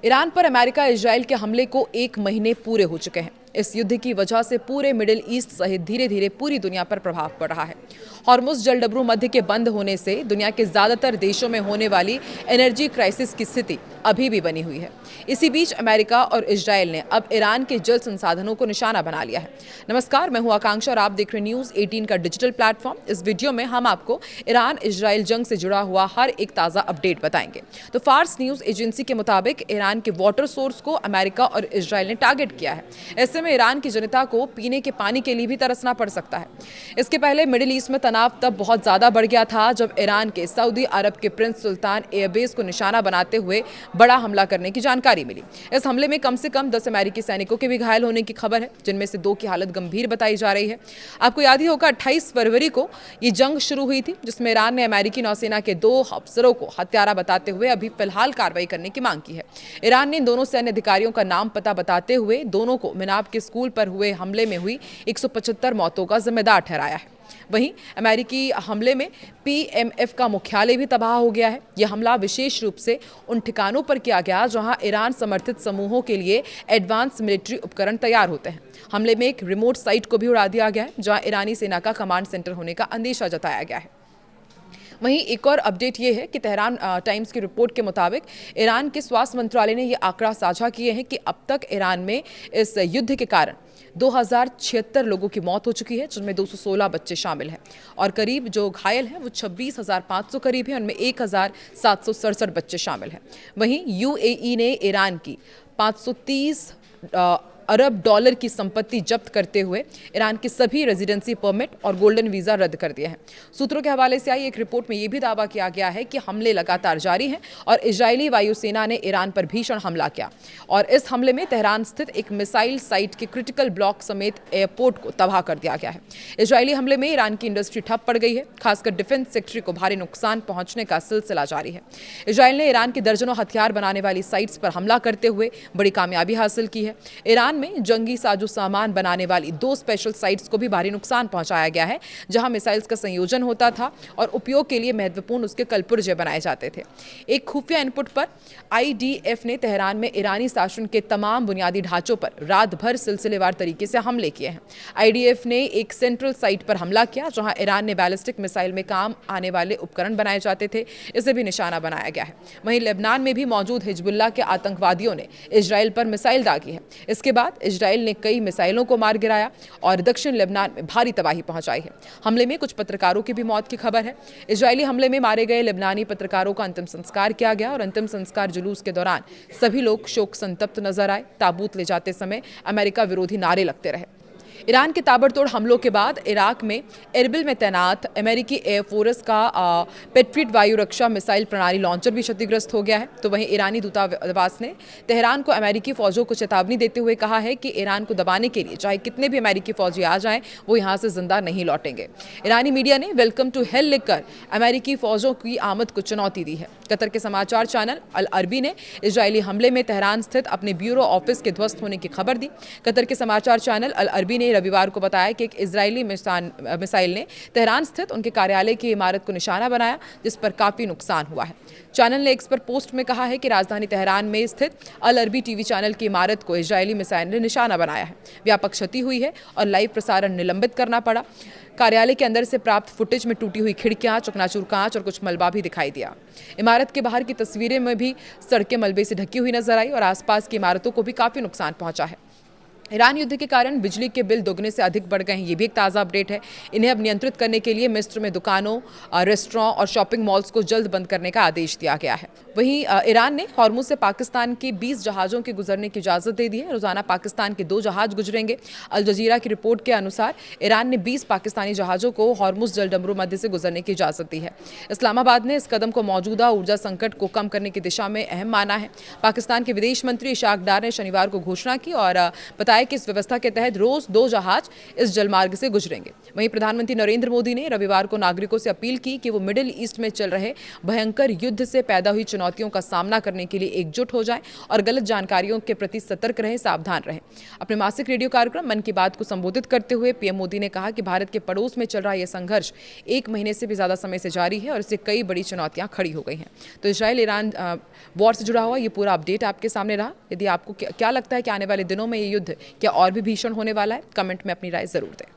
Iran पर America Israel के हमले को 1 महीने पूरे हो चुके हैं। इस युद्ध की वजह से पूरे मिडिल ईस्ट सहित धीरे धीरे पूरी दुनिया पर प्रभाव पड़ रहा है। हॉर्मुज़ जलडबरू मध्य के बंद होने से दुनिया के ज्यादातर देशों में होने वाली एनर्जी क्राइसिस की स्थिति अभी भी बनी हुई है। इसी बीच अमेरिका और इजराइल ने अब ईरान के जल संसाधनों को निशाना बना लिया है। नमस्कार, मैं हूं आकांक्षा और आप देख रहे न्यूज़ 18 का डिजिटल प्लेटफॉर्म। इस वीडियो में हम आपको ईरान इजराइल जंग से जुड़ा हुआ हर एक ताज़ा अपडेट बताएंगे। तो फार्स न्यूज़ एजेंसी के मुताबिक ईरान के वाटर सोर्स को अमेरिका और इजराइल ने टारगेट किया है। ऐसे में ईरान की जनता को पीने के पानी के लिए भी तरसना पड़ सकता है। इसके पहले मिडिल ईस्ट में तनाव तब बहुत ज्यादा बढ़ गया था जब ईरान के सऊदी अरब के प्रिंस सुल्तान एयरबेस को निशाना बनाते हुए बड़ा हमला करने की जानकारी मिली। इस हमले में कम से कम 10 अमेरिकी सैनिकों के भी घायल होने की खबर है, जिनमें से 2 की हालत गंभीर बताई जा रही है। आपको याद ही होगा 28 फरवरी को ये जंग शुरू हुई थी, जिसमें ईरान ने अमेरिकी नौसेना के 2 अफसरों को हत्यारा बताते हुए अभी फिलहाल कार्रवाई करने की मांग की है। ईरान ने इन दोनों सैन्य अधिकारियों का नाम पता बताते हुए दोनों को मिनाब के स्कूल पर हुए हमले में हुई 175 मौतों का जिम्मेदार ठहराया है। वहीं अमेरिकी हमले में पीएमएफ का मुख्यालय भी तबाह हो गया है। यह हमला विशेष रूप से उन ठिकानों पर किया गया जहां ईरान समर्थित समूहों के लिए एडवांस मिलिट्री उपकरण तैयार होते हैं। हमले में एक रिमोट साइट को भी उड़ा दिया गया है, जहां ईरानी सेना का कमांड सेंटर होने का अंदेशा जताया गया है। वहीं एक और अपडेट ये है कि तेहरान टाइम्स की रिपोर्ट के मुताबिक ईरान के स्वास्थ्य मंत्रालय ने यह आंकड़ा साझा किए हैं कि अब तक ईरान में इस युद्ध के कारण 2076 लोगों की मौत हो चुकी है, जिनमें 216 बच्चे शामिल हैं और करीब जो घायल हैं वो 26,500 करीब हैं, उनमें 1,767 बच्चे शामिल हैं। वहीं यूएई ने ईरान की 530 अरब डॉलर की संपत्ति जब्त करते हुए ईरान के सभी रेजिडेंसी परमिट और गोल्डन वीजा रद्द कर दिए हैं। सूत्रों के हवाले से आई एक रिपोर्ट में यह भी दावा किया गया है कि हमले लगातार जारी हैं और इजरायली वायुसेना ने ईरान पर भीषण हमला किया और इस हमले में तेहरान स्थित एक मिसाइल साइट के क्रिटिकल ब्लॉक समेत एयरपोर्ट को तबाह कर दिया गया है। इजरायली हमले में ईरान की इंडस्ट्री ठप पड़ गई है, खासकर डिफेंस सेक्टर को भारी नुकसान पहुंचने का सिलसिला जारी है। इजरायल ने ईरान की दर्जनों हथियार बनाने वाली साइट्स पर हमला करते हुए बड़ी कामयाबी हासिल की है। ईरान में जंगी साजो सामान बनाने वाली 2 स्पेशल साइट्स को भी भारी नुकसान पहुंचाया गया है, जहां मिसाइल्स का संयोजन होता था और उपयोग के लिए महत्वपूर्ण उसके कलपुर्जे बनाए जाते थे। एक खुफिया इनपुट पर आईडीएफ ने तेहरान में ईरानी शासन के तमाम बुनियादी ढांचों पर रात भर सिलसिलेवार तरीके से हमले किए हैं। आईडीएफ ने एक सेंट्रल साइट पर हमला किया, जहां ईरान ने बैलिस्टिक मिसाइल में काम आने वाले उपकरण बनाए जाते थे, इसे भी निशाना बनाया गया है। वहीं लेबनान में भी मौजूद हिजबुल्लाह के आतंकवादियों ने इजराइल पर मिसाइल दागी है। इसके बाद इजराइल ने कई मिसाइलों को मार गिराया और दक्षिण लेबनान में भारी तबाही पहुंचाई है। हमले में कुछ पत्रकारों की भी मौत की खबर है। इजरायली हमले में मारे गए लेबनानी पत्रकारों का अंतिम संस्कार किया गया और अंतिम संस्कार जुलूस के दौरान सभी लोग शोक संतप्त नजर आए। ताबूत ले जाते समय अमेरिका विरोधी नारे लगते रहे। ईरान के ताबड़तोड़ हमलों के बाद इराक में एरबिल में तैनात अमेरिकी एयरफोर्स का पेट्रियट वायु रक्षा मिसाइल प्रणाली लॉन्चर भी क्षतिग्रस्त हो गया है। तो वहीं ईरानी दूतावास ने तेहरान को अमेरिकी फौजों को चेतावनी देते हुए कहा है कि ईरान को दबाने के लिए चाहे कितने भी अमेरिकी फौजी आ जाएं, वो यहाँ से जिंदा नहीं लौटेंगे। ईरानी मीडिया ने वेलकम टू हेल लिखकर अमेरिकी फौजों की आमद को चुनौती दी है। कतर के समाचार चैनल अल अरबी ने इजरायली हमले में तेहरान स्थित अपने ब्यूरो ऑफिस के ध्वस्त होने की खबर दी। कतर के समाचार चैनल अल अरबी ने रविवार को बताया कि एक इजरायली मिसाइल ने तेहरान स्थित उनके कार्यालय की इमारत को निशाना बनाया, जिस पर काफी नुकसान हुआ है। चैनल ने एक्स पर पोस्ट में कहा है कि राजधानी तेहरान में स्थित अल अरबी टीवी चैनल की इमारत को इजरायली मिसाइल ने निशाना बनाया है। व्यापक क्षति हुई है और लाइव प्रसारण निलंबित करना पड़ा। कार्यालय के अंदर से प्राप्त फुटेज में टूटी हुई खिड़कियां, चकनाचूर कांच और कुछ मलबा भी दिखाई दिया। इमारत के बाहर की तस्वीरें में भी सड़कें मलबे से ढकी हुई नजर आई और आसपास की इमारतों को भी काफी नुकसान पहुंचा है। ईरान युद्ध के कारण बिजली के बिल दोगुने से अधिक बढ़ गए हैं, ये भी एक ताज़ा अपडेट है। इन्हें अब नियंत्रित करने के लिए मिस्र में दुकानों, रेस्टोरेंट और शॉपिंग मॉल्स को जल्द बंद करने का आदेश दिया गया है। वहीं ईरान ने हॉर्मुज़ से पाकिस्तान के 20 जहाज़ों के गुजरने की इजाज़त दे दी है। रोजाना पाकिस्तान के 2 जहाज़ गुजरेंगे। अल जजीरा की रिपोर्ट के अनुसार ईरान ने 20 पाकिस्तानी जहाज़ों को हॉर्मुज़ जलडमरू मध्य से गुजरने की इजाज़त दी है। इस्लामाबाद ने इस कदम को मौजूदा ऊर्जा संकट को कम करने की दिशा में अहम माना है। पाकिस्तान के विदेश मंत्री इशाक डार ने शनिवार को घोषणा की और बताया कि इस व्यवस्था के तहत रोज 2 जहाज इस जलमार्ग से गुजरेंगे। वहीं प्रधानमंत्री नरेंद्र मोदी ने रविवार को नागरिकों से अपील की कि वो मिडिल ईस्ट में चल रहे भयंकर युद्ध से पैदा हुई चुनौती चुनौतियों का सामना करने के लिए एकजुट हो जाएं और गलत जानकारियों के प्रति सतर्क रहें, सावधान रहें। अपने मासिक रेडियो कार्यक्रम मन की बात को संबोधित करते हुए पीएम मोदी ने कहा कि भारत के पड़ोस में चल रहा यह संघर्ष 1 महीने से भी ज़्यादा समय से जारी है और इससे कई बड़ी चुनौतियां खड़ी हो गई हैं। तो इजराइल ईरान वॉर से जुड़ा हुआ ये पूरा अपडेट आपके सामने रहा। यदि आपको क्या लगता है कि आने वाले दिनों में ये युद्ध क्या और भी भीषण होने वाला है, कमेंट में अपनी राय ज़रूर दें।